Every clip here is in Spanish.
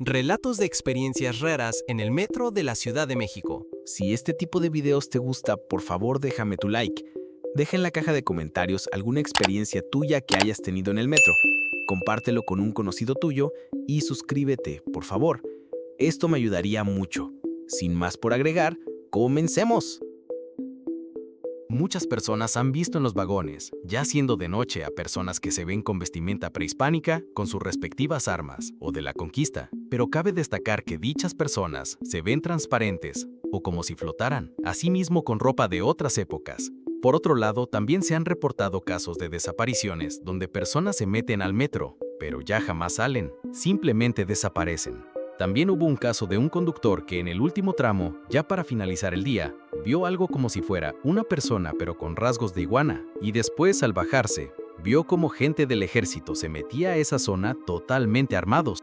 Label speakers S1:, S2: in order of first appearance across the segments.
S1: Relatos de experiencias raras en el metro de la Ciudad de México.
S2: Si este tipo de videos te gusta, por favor déjame tu like. Deja en la caja de comentarios alguna experiencia tuya que hayas tenido en el metro. Compártelo con un conocido tuyo y suscríbete, por favor. Esto me ayudaría mucho. Sin más por agregar, ¡comencemos!
S3: Muchas personas han visto en los vagones, ya siendo de noche, a personas que se ven con vestimenta prehispánica, con sus respectivas armas, o de la conquista. Pero cabe destacar que dichas personas se ven transparentes, o como si flotaran, asimismo con ropa de otras épocas. Por otro lado, también se han reportado casos de desapariciones donde personas se meten al metro, pero ya jamás salen, simplemente desaparecen. También hubo un caso de un conductor que en el último tramo, ya para finalizar el día, vio algo como si fuera una persona pero con rasgos de iguana, y después al bajarse, vio como gente del ejército se metía a esa zona totalmente armados.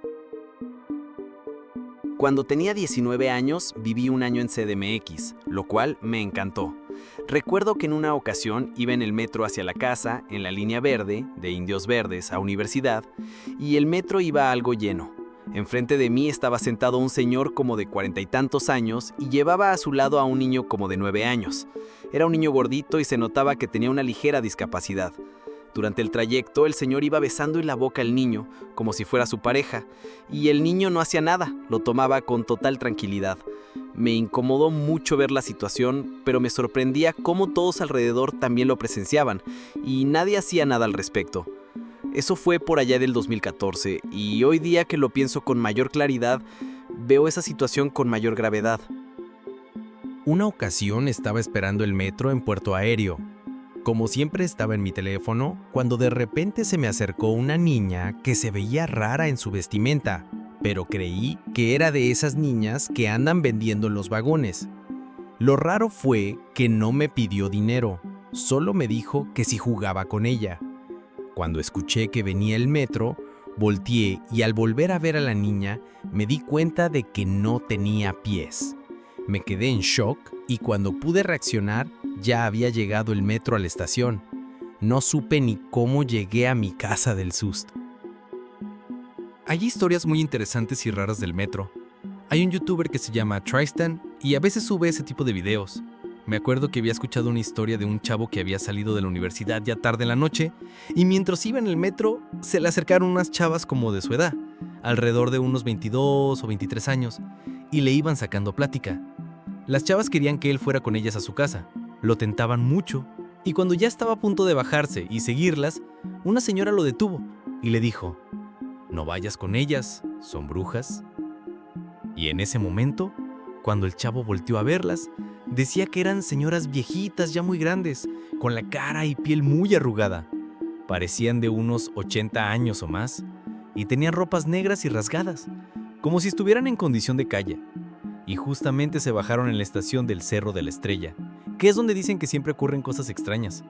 S4: Cuando tenía 19 años, viví un año en CDMX, lo cual me encantó. Recuerdo que en una ocasión iba en el metro hacia la casa, en la línea verde, de Indios Verdes a Universidad, y el metro iba algo lleno. Enfrente de mí estaba sentado un señor como de 40 y tantos años y llevaba a su lado a un niño como de 9 años. Era un niño gordito y se notaba que tenía una ligera discapacidad. Durante el trayecto, el señor iba besando en la boca al niño, como si fuera su pareja, y el niño no hacía nada, lo tomaba con total tranquilidad. Me incomodó mucho ver la situación, pero me sorprendía cómo todos alrededor también lo presenciaban, y nadie hacía nada al respecto. Eso fue por allá del 2014, y hoy día que lo pienso con mayor claridad, veo esa situación con mayor gravedad.
S3: Una ocasión estaba esperando el metro en Puerto Aéreo. Como siempre estaba en mi teléfono, cuando de repente se me acercó una niña que se veía rara en su vestimenta, pero creí que era de esas niñas que andan vendiendo en los vagones. Lo raro fue que no me pidió dinero, solo me dijo que si jugaba con ella. Cuando escuché que venía el metro, volteé y al volver a ver a la niña, me di cuenta de que no tenía pies. Me quedé en shock y cuando pude reaccionar, ya había llegado el metro a la estación. No supe ni cómo llegué a mi casa del susto.
S1: Hay historias muy interesantes y raras del metro. Hay un youtuber que se llama Tristan y a veces sube ese tipo de videos. Me acuerdo que había escuchado una historia de un chavo que había salido de la universidad ya tarde en la noche y mientras iba en el metro se le acercaron unas chavas como de su edad, alrededor de unos 22 o 23 años, y le iban sacando plática. Las chavas querían que él fuera con ellas a su casa, lo tentaban mucho y cuando ya estaba a punto de bajarse y seguirlas, una señora lo detuvo y le dijo: "No vayas con ellas, son brujas". Y en ese momento, cuando el chavo volteó a verlas, decía que eran señoras viejitas ya muy grandes, con la cara y piel muy arrugada. Parecían de unos 80 años o más, y tenían ropas negras y rasgadas, como si estuvieran en condición de calle. Y justamente se bajaron en la estación del Cerro de la Estrella, que es donde dicen que siempre ocurren cosas extrañas.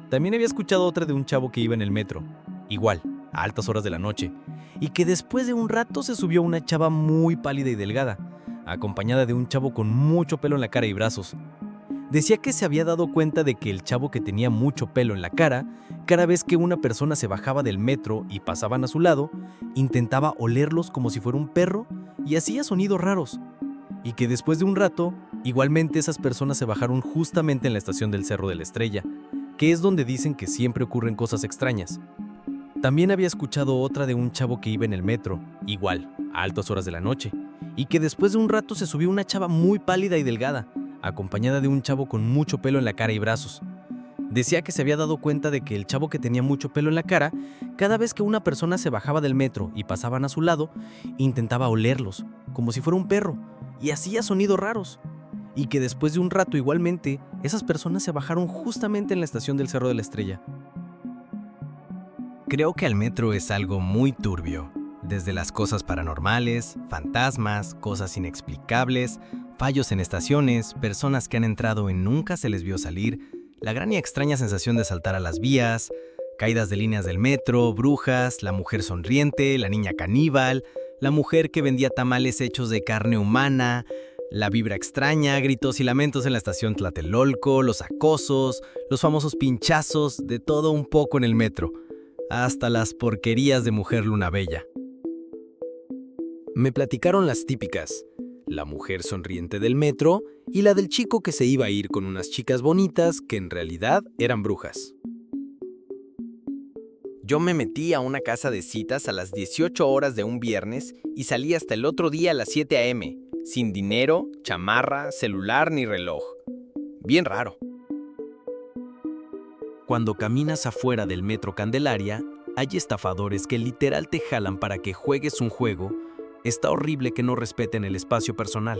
S1: También había escuchado otra de un chavo que iba en el metro, igual, a altas horas de la noche, y que después de un rato se subió una chava muy pálida y delgada, acompañada de un chavo con mucho pelo en la cara y brazos. Decía que se había dado cuenta de que el chavo que tenía mucho pelo en la cara, cada vez que una persona se bajaba del metro y pasaban a su lado, intentaba olerlos como si fuera un perro y hacía sonidos raros. Y que después de un rato, igualmente esas personas se bajaron justamente en la estación del Cerro de la Estrella, que es donde dicen que siempre ocurren cosas extrañas. También había escuchado otra de un chavo que iba en el metro, igual, a altas horas de la noche, y que después de un rato se subió una chava muy pálida y delgada, acompañada de un chavo con mucho pelo en la cara y brazos. Decía que se había dado cuenta de que el chavo que tenía mucho pelo en la cara, cada vez que una persona se bajaba del metro y pasaban a su lado, intentaba olerlos, como si fuera un perro, y hacía sonidos raros. Y que después de un rato igualmente, esas personas se bajaron justamente en la estación del Cerro de la Estrella.
S3: Creo que el metro es algo muy turbio. Desde las cosas paranormales, fantasmas, cosas inexplicables, fallos en estaciones, personas que han entrado y nunca se les vio salir, la gran y extraña sensación de saltar a las vías, caídas de líneas del metro, brujas, la mujer sonriente, la niña caníbal, la mujer que vendía tamales hechos de carne humana, la vibra extraña, gritos y lamentos en la estación Tlatelolco, los acosos, los famosos pinchazos, de todo un poco en el metro, hasta las porquerías de Mujer Luna Bella. Me platicaron las típicas, la mujer sonriente del metro y la del chico que se iba a ir con unas chicas bonitas que en realidad eran brujas.
S2: Yo me metí a una casa de citas a las 18 horas de un viernes y salí hasta el otro día a las 7 a.m., sin dinero, chamarra, celular ni reloj. Bien raro.
S3: Cuando caminas afuera del metro Candelaria, hay estafadores que literal te jalan para que juegues un juego. Está horrible que no respeten el espacio personal.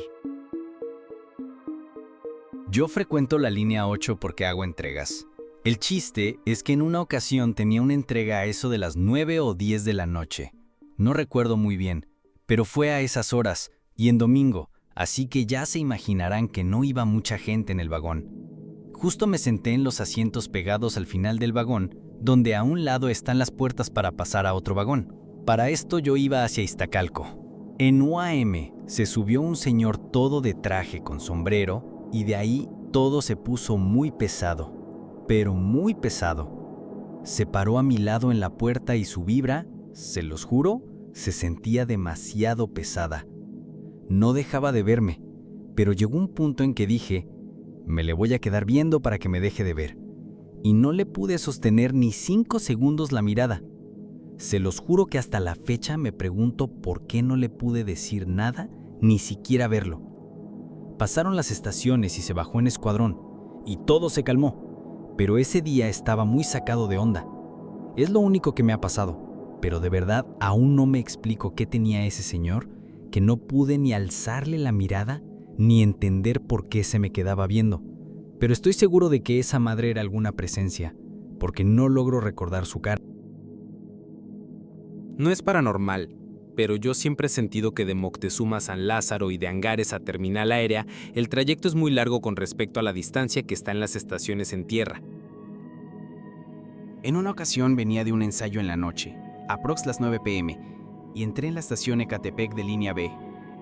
S5: Yo frecuento la línea 8 porque hago entregas. El chiste es que en una ocasión tenía una entrega a eso de las 9 o 10 de la noche. No recuerdo muy bien, pero fue a esas horas y en domingo, así que ya se imaginarán que no iba mucha gente en el vagón. Justo me senté en los asientos pegados al final del vagón, donde a un lado están las puertas para pasar a otro vagón. Para esto yo iba hacia Iztacalco. En UAM se subió un señor todo de traje con sombrero y de ahí todo se puso muy pesado. Pero muy pesado. Se paró a mi lado en la puerta y su vibra, se los juro, se sentía demasiado pesada. No dejaba de verme, pero llegó un punto en que dije, me le voy a quedar viendo para que me deje de ver. Y no le pude sostener ni 5 segundos la mirada. Se los juro que hasta la fecha me pregunto por qué no le pude decir nada, ni siquiera verlo. Pasaron las estaciones y se bajó en Escuadrón, y todo se calmó. Pero ese día estaba muy sacado de onda. Es lo único que me ha pasado, pero de verdad aún no me explico qué tenía ese señor, que no pude ni alzarle la mirada, ni entender por qué se me quedaba viendo. Pero estoy seguro de que esa madre era alguna presencia, porque no logro recordar su cara.
S3: No es paranormal, pero yo siempre he sentido que de Moctezuma a San Lázaro y de Angares a Terminal Aérea, el trayecto es muy largo con respecto a la distancia que está en las estaciones en tierra.
S2: En una ocasión venía de un ensayo en la noche, aprox las 9 p.m., y entré en la estación Ecatepec de línea B.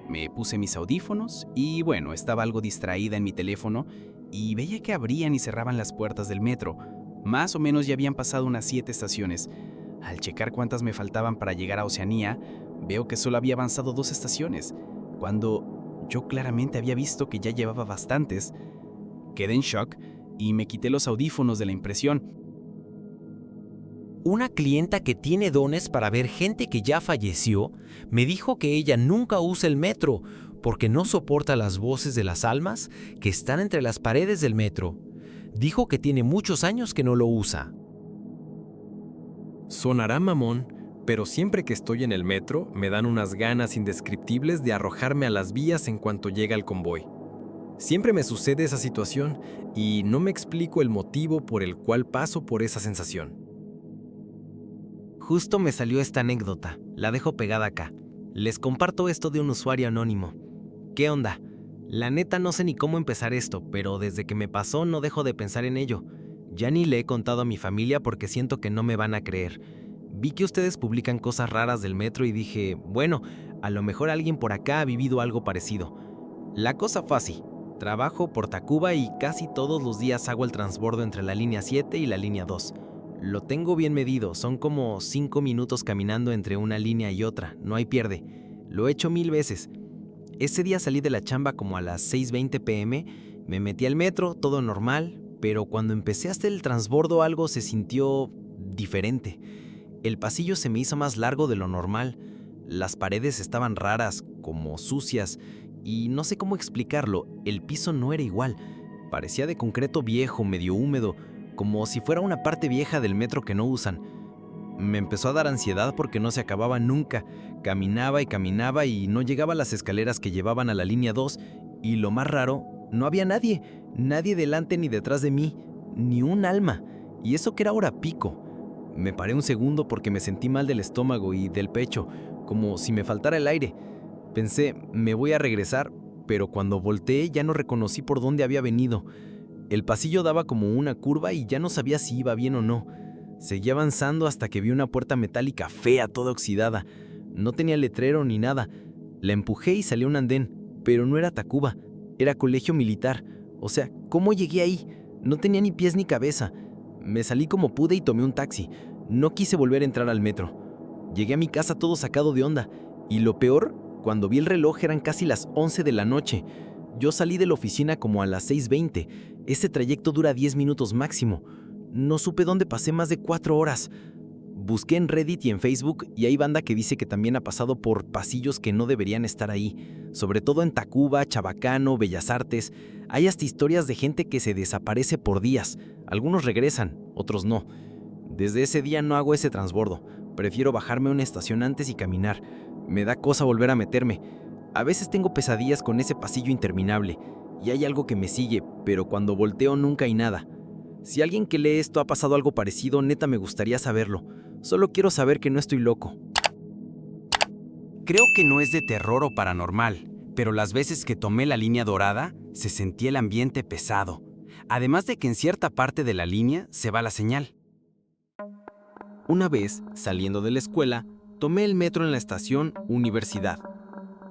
S2: Me puse mis audífonos y bueno, estaba algo distraída en mi teléfono y veía que abrían y cerraban las puertas del metro. Más o menos ya habían pasado unas 7 estaciones. Al checar cuántas me faltaban para llegar a Oceanía, veo que solo había avanzado 2 estaciones, cuando yo claramente había visto que ya llevaba bastantes. Quedé en shock y me quité los audífonos de la impresión.
S6: Una clienta que tiene dones para ver gente que ya falleció me dijo que ella nunca usa el metro porque no soporta las voces de las almas que están entre las paredes del metro. Dijo que tiene muchos años que no lo usa.
S1: Sonará mamón, pero siempre que estoy en el metro me dan unas ganas indescriptibles de arrojarme a las vías en cuanto llega el convoy. Siempre me sucede esa situación y no me explico el motivo por el cual paso por esa sensación.
S6: Justo me salió esta anécdota, la dejo pegada acá. Les comparto esto de un usuario anónimo. ¿Qué onda? La neta no sé ni cómo empezar esto, pero desde que me pasó no dejo de pensar en ello. Ya ni le he contado a mi familia porque siento que no me van a creer. Vi que ustedes publican cosas raras del metro y dije, bueno, a lo mejor alguien por acá ha vivido algo parecido. La cosa fue así. Trabajo por Tacuba y casi todos los días hago el transbordo entre la línea 7 y la línea 2. Lo tengo bien medido, son como 5 minutos caminando entre una línea y otra, no hay pierde. Lo he hecho 1000 veces. Ese día salí de la chamba como a las 6:20 p.m, me metí al metro, todo normal, pero cuando empecé a hacer el transbordo algo se sintió diferente. El pasillo se me hizo más largo de lo normal, las paredes estaban raras, como sucias, y no sé cómo explicarlo, el piso no era igual, parecía de concreto viejo, medio húmedo, como si fuera una parte vieja del metro que no usan. Me empezó a dar ansiedad porque no se acababa nunca. Caminaba y no llegaba a las escaleras que llevaban a la línea 2 y lo más raro, no había nadie delante ni detrás de mí, ni un alma, y eso que era hora pico. Me paré un segundo porque me sentí mal del estómago y del pecho, como si me faltara el aire. Pensé, me voy a regresar, pero cuando volteé ya no reconocí por dónde había venido. El pasillo daba como una curva y ya no sabía si iba bien o no. Seguí avanzando hasta que vi una puerta metálica fea, toda oxidada. No tenía letrero ni nada. La empujé y salí a un andén, pero no era Tacuba, era colegio militar. O sea, ¿cómo llegué ahí? No tenía ni pies ni cabeza. Me salí como pude y tomé un taxi. No quise volver a entrar al metro. Llegué a mi casa todo sacado de onda. Y lo peor,
S2: Cuando vi el reloj eran casi las 11 de la noche. Yo salí de la oficina como a las 6:20. Ese trayecto dura 10 minutos máximo. No supe dónde pasé más de 4 horas. Busqué en Reddit y en Facebook y hay banda que dice que también ha pasado por pasillos que no deberían estar ahí, sobre todo en Tacuba, Chabacano, Bellas Artes. Hay hasta historias de gente que se desaparece por días. Algunos regresan, otros no. Desde ese día no hago ese transbordo. Prefiero bajarme a una estación antes y caminar. Me da cosa volver a meterme. A veces tengo pesadillas con ese pasillo interminable y hay algo que me sigue, pero cuando volteo nunca hay nada. Si alguien que lee esto ha pasado algo parecido, neta me gustaría saberlo. Solo quiero saber que no estoy loco.
S4: Creo que no es de terror o paranormal, pero las veces que tomé la línea dorada, se sentía el ambiente pesado. Además de que en cierta parte de la línea se va la señal.
S2: Una vez, saliendo de la escuela, tomé el metro en la estación Universidad.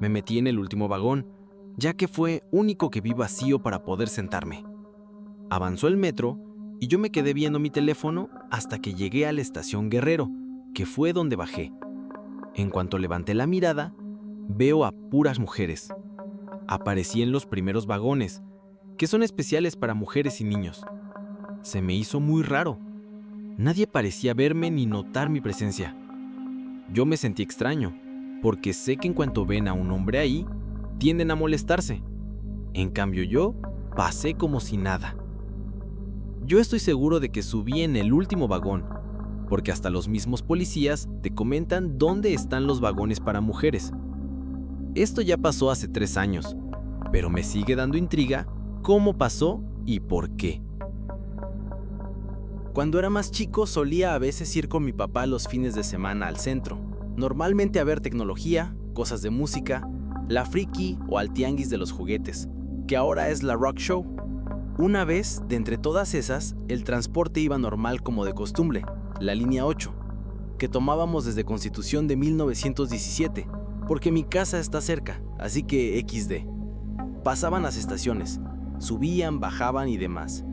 S2: Me metí en el último vagón, ya que fue único que vi vacío para poder sentarme. Avanzó el metro y yo me quedé viendo mi teléfono hasta que llegué a la estación Guerrero, que fue donde bajé. En cuanto levanté la mirada, veo a puras mujeres. Aparecí en los primeros vagones, que son especiales para mujeres y niños. Se me hizo muy raro. Nadie parecía verme ni notar mi presencia. Yo me sentí extraño, porque sé que en cuanto ven a un hombre ahí, tienden a molestarse. En cambio yo, pasé como si nada. Yo estoy seguro de que subí en el último vagón, porque hasta los mismos policías te comentan dónde están los vagones para mujeres. Esto ya pasó hace 3 años, pero me sigue dando intriga cómo pasó y por qué. Cuando era más chico solía a veces ir con mi papá los fines de semana al centro, normalmente a ver tecnología, cosas de música, la friki o al tianguis de los juguetes, que ahora es la Rock Show. Una vez, de entre todas esas, el transporte iba normal como de costumbre, la línea 8, que tomábamos desde Constitución de 1917, porque mi casa está cerca, así que XD. Pasaban las estaciones, subían, bajaban y demás.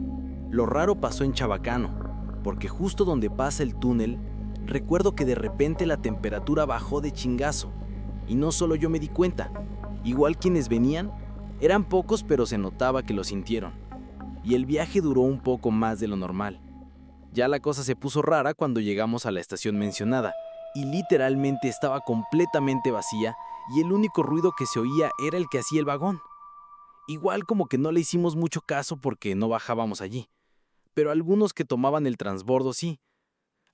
S2: Lo raro pasó en Chabacano, porque justo donde pasa el túnel, recuerdo que de repente la temperatura bajó de chingazo, y no solo yo me di cuenta, igual quienes venían, eran pocos pero se notaba que lo sintieron. Y el viaje duró un poco más de lo normal. Ya la cosa se puso rara cuando llegamos a la estación mencionada, y literalmente estaba completamente vacía y el único ruido que se oía era el que hacía el vagón. Igual como que no le hicimos mucho caso porque no bajábamos allí, pero algunos que tomaban el transbordo sí.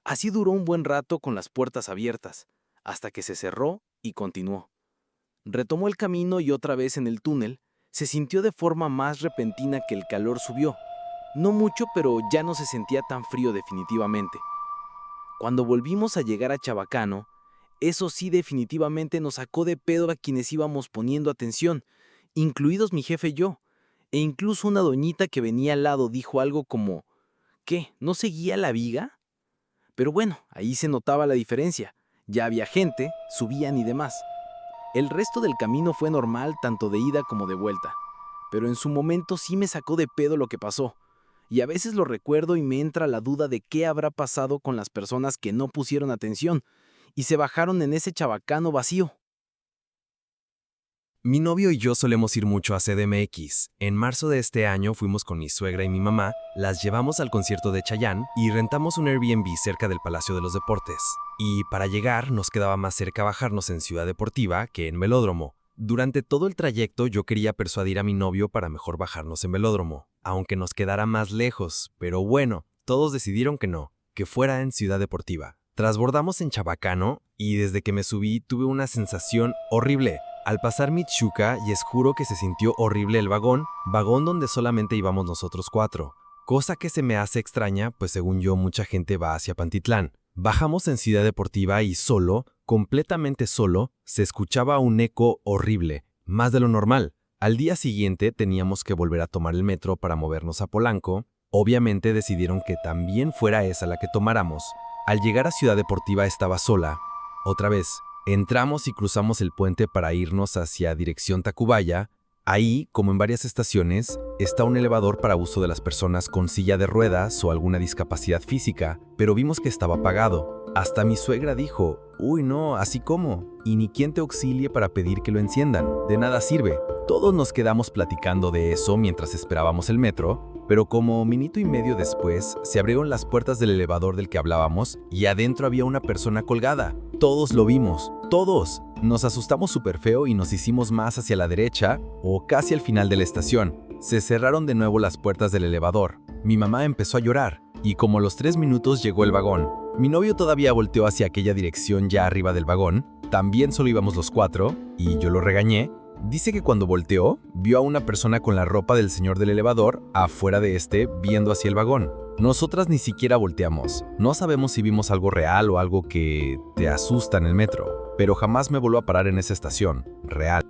S2: Así duró un buen rato con las puertas abiertas, hasta que se cerró y continuó. Retomó el camino y otra vez en el túnel, se sintió de forma más repentina que el calor subió. No mucho, pero ya no se sentía tan frío definitivamente. Cuando volvimos a llegar a Chabacano, eso sí definitivamente nos sacó de pedo a quienes íbamos poniendo atención, incluidos mi jefe y yo, e incluso una doñita que venía al lado dijo algo como, ¿qué? ¿No seguía la viga? Pero bueno, ahí se notaba la diferencia. Ya había gente, subían y demás. El resto del camino fue normal tanto de ida como de vuelta, pero en su momento sí me sacó de pedo lo que pasó, y a veces lo recuerdo y me entra la duda de qué habrá pasado con las personas que no pusieron atención y se bajaron en ese Chabacano vacío.
S3: Mi novio y yo solemos ir mucho a CDMX. En marzo de este año fuimos con mi suegra y mi mamá, las llevamos al concierto de Chayanne y rentamos un Airbnb cerca del Palacio de los Deportes. Y para llegar nos quedaba más cerca bajarnos en Ciudad Deportiva que en Velódromo. Durante todo el trayecto yo quería persuadir a mi novio para mejor bajarnos en Velódromo, aunque nos quedara más lejos, pero bueno, todos decidieron que no, que fuera en Ciudad Deportiva. Transbordamos en Chabacano y desde que me subí tuve una sensación horrible. Al pasar Michuca, les juro que se sintió horrible el vagón donde solamente íbamos nosotros 4, cosa que se me hace extraña, pues según yo mucha gente va hacia Pantitlán. Bajamos en Ciudad Deportiva y solo, completamente solo, se escuchaba un eco horrible, más de lo normal. Al día siguiente teníamos que volver a tomar el metro para movernos a Polanco. Obviamente decidieron que también fuera esa la que tomáramos. Al llegar a Ciudad Deportiva estaba sola. Otra vez. Entramos y cruzamos el puente para irnos hacia dirección Tacubaya. Ahí, como en varias estaciones, está un elevador para uso de las personas con silla de ruedas o alguna discapacidad física, pero vimos que estaba apagado. Hasta mi suegra dijo, uy no, así como, y ni quien te auxilie para pedir que lo enciendan, de nada sirve. Todos nos quedamos platicando de eso mientras esperábamos el metro, pero como minuto y medio después se abrieron las puertas del elevador del que hablábamos y adentro había una persona colgada. Todos lo vimos, todos. Nos asustamos súper feo y nos hicimos más hacia la derecha o casi al final de la estación. Se cerraron de nuevo las puertas del elevador. Mi mamá empezó a llorar y como a los 3 minutos llegó el vagón. Mi novio todavía volteó hacia aquella dirección ya arriba del vagón. También solo íbamos los 4 y yo lo regañé. Dice que cuando volteó, vio a una persona con la ropa del señor del elevador afuera de viendo hacia el vagón. Nosotras ni siquiera volteamos. No sabemos si vimos algo real o algo que te asusta en el metro, pero jamás me volvió a parar en esa estación, real.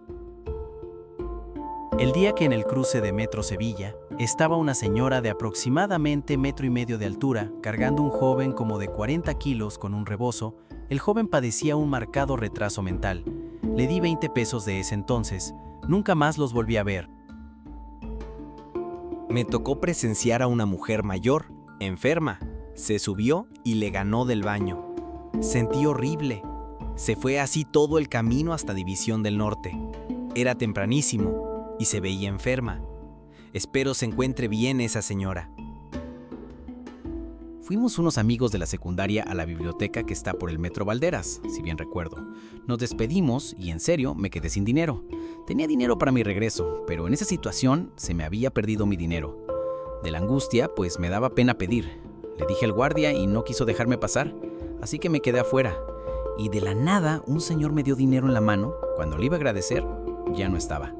S7: El día que en el cruce de Metro Sevilla estaba una señora de aproximadamente 1,5 metros de altura cargando un joven como de 40 kilos con un rebozo, el joven padecía un marcado retraso mental. Le di 20 pesos de ese entonces, nunca más los volví a ver.
S4: Me tocó presenciar a una mujer mayor, enferma. Se subió y le ganó del baño. Sentí horrible. Se fue así todo el camino hasta División del Norte. Era tempranísimo y se veía enferma. Espero se encuentre bien esa señora.
S7: Fuimos unos amigos de la secundaria a la biblioteca que está por el Metro Valderas, si bien recuerdo. Nos despedimos y en serio me quedé sin dinero. Tenía dinero para mi regreso, pero en esa situación se me había perdido mi dinero. De la angustia, pues me daba pena pedir. Le dije al guardia y no quiso dejarme pasar, así que me quedé afuera. Y de la nada, un señor me dio dinero en la mano. Cuando le iba a agradecer, ya no estaba.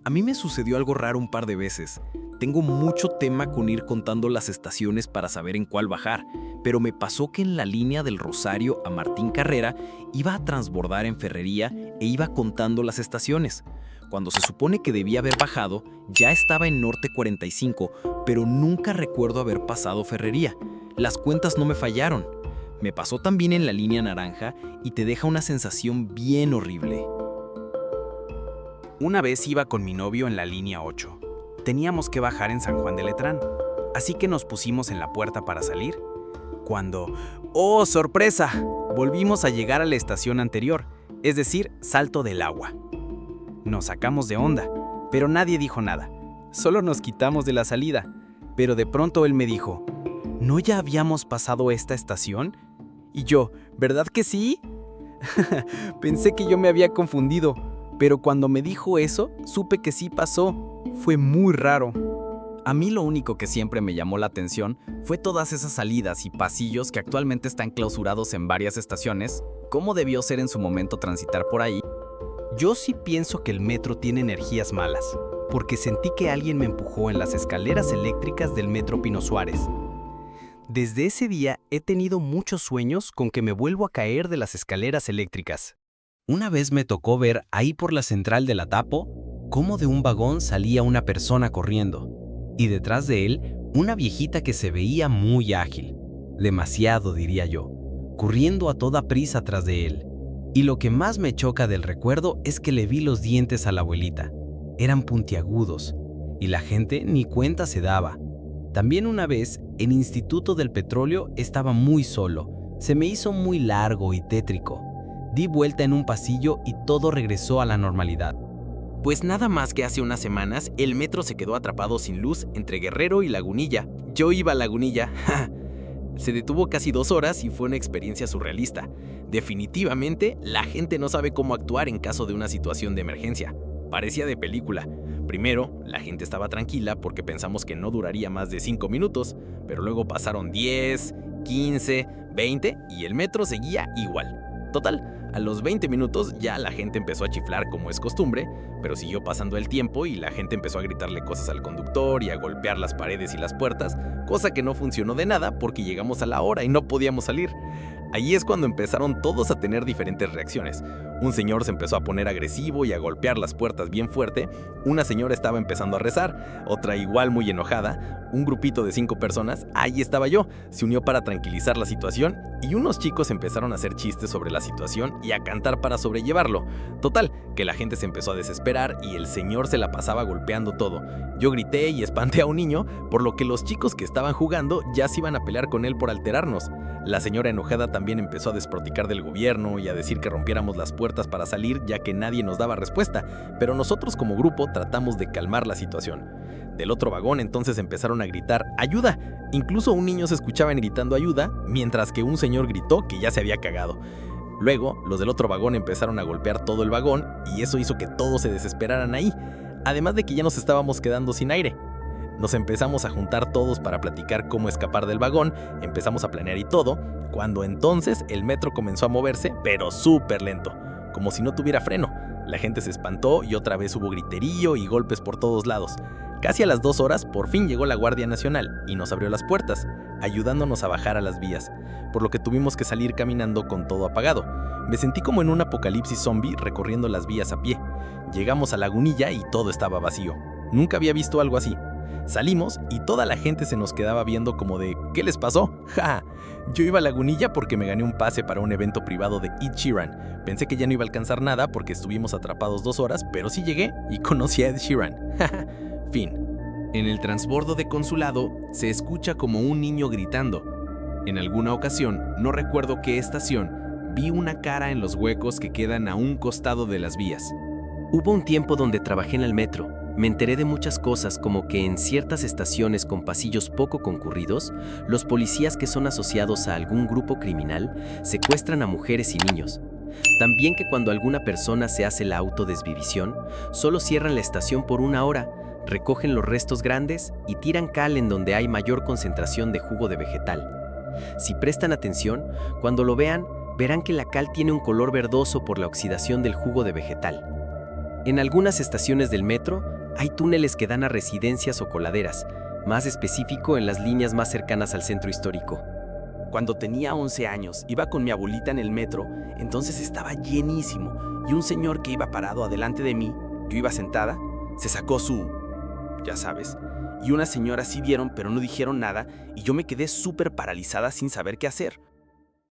S4: A mí me sucedió algo raro un par de veces. Tengo mucho tema con ir contando las estaciones para saber en cuál bajar, pero me pasó que en la línea del Rosario a Martín Carrera iba a transbordar en Ferrería e iba contando las estaciones. Cuando se supone que debía haber bajado, ya estaba en Norte 45, pero nunca recuerdo haber pasado Ferrería. Las cuentas no me fallaron. Me pasó también en la línea naranja y te deja una sensación bien horrible. Una vez iba con mi novio en la línea 8. Teníamos que bajar en San Juan de Letrán, así que nos pusimos en la puerta para salir. Cuando, ¡oh, sorpresa!, volvimos a llegar a la estación anterior, es decir, Salto del Agua. Nos sacamos de onda, pero nadie dijo nada. Solo nos quitamos de la salida, pero de pronto él me dijo, ¿no ya habíamos pasado esta estación? Y yo, ¿verdad que sí? Pensé que yo me había confundido, pero cuando me dijo eso, supe que sí pasó. Fue muy raro. A mí lo único que siempre me llamó la atención fue todas esas salidas y pasillos que actualmente están clausurados en varias estaciones. ¿Cómo debió ser en su momento transitar por ahí? Yo sí pienso que el metro tiene energías malas, porque sentí que alguien me empujó en las escaleras eléctricas del Metro Pino Suárez. Desde ese día he tenido muchos sueños con que me vuelvo a caer de las escaleras eléctricas. Una vez me tocó ver ahí por la central de la Tapo cómo de un vagón salía una persona corriendo, y detrás de él una viejita que se veía muy ágil, demasiado diría yo, corriendo a toda prisa tras de él. Y lo que más me choca del recuerdo es que le vi los dientes a la abuelita. Eran puntiagudos, y la gente ni cuenta se daba. También una vez, el Instituto del Petróleo estaba muy solo. Se me hizo muy largo y tétrico. Di vuelta en un pasillo y todo regresó a la normalidad. Pues nada más que hace unas semanas, el metro se quedó atrapado sin luz entre Guerrero y Lagunilla. Yo iba a Lagunilla. Se detuvo casi 2 horas y fue una experiencia surrealista. Definitivamente, la gente no sabe cómo actuar en caso de una situación de emergencia. Parecía de película. Primero, la gente estaba tranquila porque pensamos que no duraría más de 5 minutos, pero luego pasaron 10, 15, 20 y el metro seguía igual. Total, a los 20 minutos ya la gente empezó a chiflar como es costumbre, pero siguió pasando el tiempo y la gente empezó a gritarle cosas al conductor y a golpear las paredes y las puertas, cosa que no funcionó de nada porque llegamos a la hora y no podíamos salir.
S2: Ahí es cuando empezaron todos a tener diferentes reacciones. Un señor se empezó a poner agresivo y a golpear las puertas bien fuerte, una señora estaba empezando a rezar, otra igual muy enojada, un grupito de 5 personas, ahí estaba yo, se unió para tranquilizar la situación y unos chicos empezaron a hacer chistes sobre la situación y a cantar para sobrellevarlo. Total, que la gente se empezó a desesperar y el señor se la pasaba golpeando todo. Yo grité y espanté a un niño, por lo que los chicos que estaban jugando ya se iban a pelear con él por alterarnos. La señora enojada también empezó a despotricar del gobierno y a decir que rompiéramos las puertas para salir ya que nadie nos daba respuesta, pero nosotros como grupo tratamos de calmar la situación. Del otro vagón entonces empezaron a gritar ¡ayuda! Incluso un niño se escuchaba gritando ayuda, mientras que un señor gritó que ya se había cagado. Luego, los del otro vagón empezaron a golpear todo el vagón y eso hizo que todos se desesperaran ahí, además de que ya nos estábamos quedando sin aire. Nos empezamos a juntar todos para platicar cómo escapar del vagón, empezamos a planear y todo, cuando entonces el metro comenzó a moverse, pero súper lento, como si no tuviera freno. La gente se espantó y otra vez hubo griterío y golpes por todos lados. Casi a las 2 horas, por fin llegó la Guardia Nacional y nos abrió las puertas, ayudándonos a bajar a las vías, por lo que tuvimos que salir caminando con todo apagado. Me sentí como en un apocalipsis zombie recorriendo las vías a pie. Llegamos a Lagunilla y todo estaba vacío. Nunca había visto algo así. Salimos y toda la gente se nos quedaba viendo como de ¿qué les pasó? ¡Ja! Yo iba a Lagunilla porque me gané un pase para un evento privado de Ed Sheeran. Pensé que ya no iba a alcanzar nada porque estuvimos atrapados 2 horas, pero sí llegué y conocí a Ed Sheeran. Fin.
S3: En el transbordo de Consulado se escucha como un niño gritando. En alguna ocasión, no recuerdo qué estación, vi una cara en los huecos que quedan a un costado de las vías.
S8: Hubo un tiempo donde trabajé en el metro. Me enteré de muchas cosas, como que en ciertas estaciones con pasillos poco concurridos, los policías que son asociados a algún grupo criminal secuestran a mujeres y niños. También que cuando alguna persona se hace la autodesvivisión, solo cierran la estación por 1 hora, recogen los restos grandes y tiran cal en donde hay mayor concentración de jugo de vegetal. Si prestan atención, cuando lo vean, verán que la cal tiene un color verdoso por la oxidación del jugo de vegetal. En algunas estaciones del metro, hay túneles que dan a residencias o coladeras, más específico en las líneas más cercanas al centro histórico.
S4: Cuando tenía 11 años, iba con mi abuelita en el metro, entonces estaba llenísimo, y un señor que iba parado adelante de mí, yo iba sentada, se sacó ya sabes, y unas señoras sí vieron pero no dijeron nada, y yo me quedé súper paralizada sin saber qué hacer.